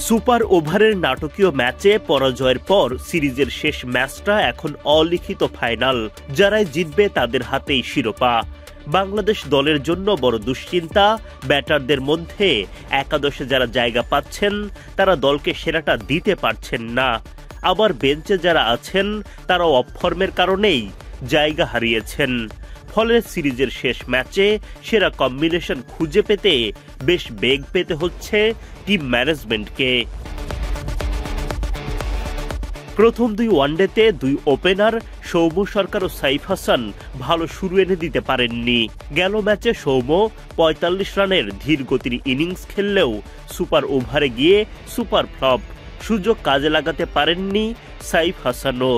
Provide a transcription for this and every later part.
Super ওভারের নাটকীয় ম্যাচে পরাজয়ের পর সিরিজের শেষ ম্যাচটা এখন অলিখিত ফাইনাল। যারাই জিতবে তাদের হাতেই শিরোপা। বাংলাদেশ দলের জন্য বড় দুশ্চিন্তা, ব্যাটারদের মধ্যে একাদশে যারা জায়গা পাচ্ছেন তারা দলকে সেরাটা দিতে পারছেন না। আবার বেঞ্চে যারা আছেন তারাও অফ ফর্মের কারণেই জায়গা হারিয়েছেন। ফলে সিরিজের শেষ ম্যাচে সেরা কম্বিনেশন খুঁজে পেতে বেশ বেগ পেতে হচ্ছে টিম ম্যানেজমেন্টকে। প্রথম দুই ওয়ানডেতে দুই ওপেনার সৌম্য সরকার ও সাইফ হাসান ভালো শুরু এনে দিতে পারেননি। গেল ম্যাচে সৌম্য ৪৫ রানের ধীর গতির ইনিংস খেললেও সুপার ওভারে গিয়ে সুপার ফ্লপ। সুযোগ কাজে লাগাতে পারেননি সাইফ হাসানও।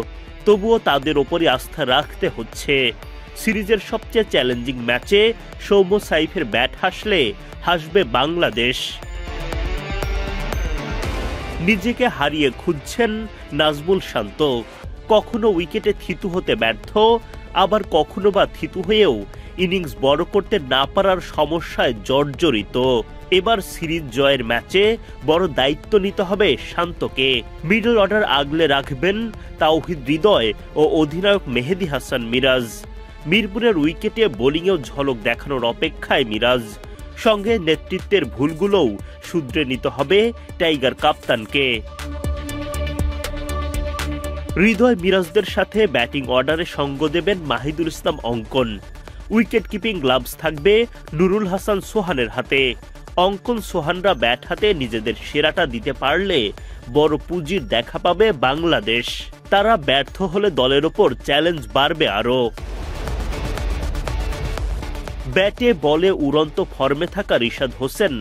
তবুও তাদের ওপরই আস্থা রাখতে হচ্ছে। সিরিজের সবচেয়ে চ্যালেঞ্জিং ম্যাচে সৌম্য সাইফের ব্যাট হাসলে হাসবে বাংলাদেশ। নিজেকে হারিয়ে খুঁজছেন নাজমুল শান্ত। কখনো উইকেটে থিতু হতে ব্যর্থ, আবার কখনো বা থিতু হয়েও ইনিংস বড় করতে না পারার সমস্যায় জর্জরিত। এবার সিরিজ জয়ের ম্যাচে বড় দায়িত্ব নিতে হবে শান্তকে। মিডল অর্ডার আগলে রাখবেন তাওহিদ হৃদয় ও অধিনায়ক মেহেদী হাসান মিরাজ। মিরপুরের উইকেটে বোলিংয়েও ঝলক দেখানোর অপেক্ষায় মিরাজ। সঙ্গে নেতৃত্বের ভুলগুলোও শুধরে নিতে হবে টাইগার কাপ্তানকে। হৃদয় মিরাজদের সাথে ব্যাটিং অর্ডারে সঙ্গ দেবেন মাহিদুল ইসলাম অঙ্কন। উইকেট কিপিং গ্লাভস থাকবে নুরুল হাসান সোহানের হাতে। অঙ্কন সোহানরা ব্যাট হাতে নিজেদের সেরাটা দিতে পারলে বড় পুঁজির দেখা পাবে বাংলাদেশ। তারা ব্যর্থ হলে দলের ওপর চ্যালেঞ্জ বাড়বে আরও। ব্যাটে বলে উড়ন্ত ফর্মে থাকা রিশাদ হোসেন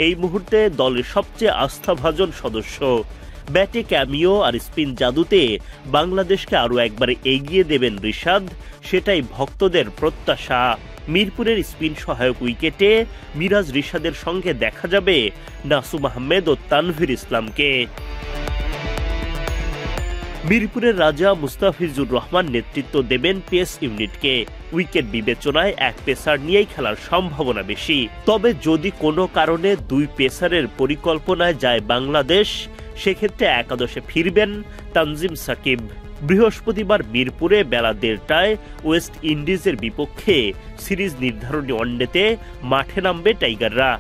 এই মুহূর্তে দলের সবচেয়ে আস্থাভাজন সদস্য। ব্যাটে ক্যামিও আর স্পিন জাদুতে বাংলাদেশকে আরও একবারে এগিয়ে দেবেন রিশাদ, সেটাই ভক্তদের প্রত্যাশা। মিরপুরের স্পিন সহায়ক উইকেটে মিরাজ রিশাদের সঙ্গে দেখা যাবে নাসুম আহমেদ ও তানভীর ইসলামকে। মিরপুরের রাজা মুস্তাফিজুর রহমান নেতৃত্ব দেবেন পেস ইউনিটকে। উইকেট বিবেচনায় এক পেসার নিয়েই খেলার সম্ভাবনা বেশি। তবে যদি কোনো কারণে দুই পেসারের পরিকল্পনায় যায় বাংলাদেশ, সেক্ষেত্রে একাদশে ফিরবেন তানজিম সাকিব। বৃহস্পতিবার মিরপুরে বেলা ১:৩০টায় ওয়েস্ট ইন্ডিজের বিপক্ষে সিরিজ নির্ধারণী ওয়ানডেতে মাঠে নামবে টাইগাররা।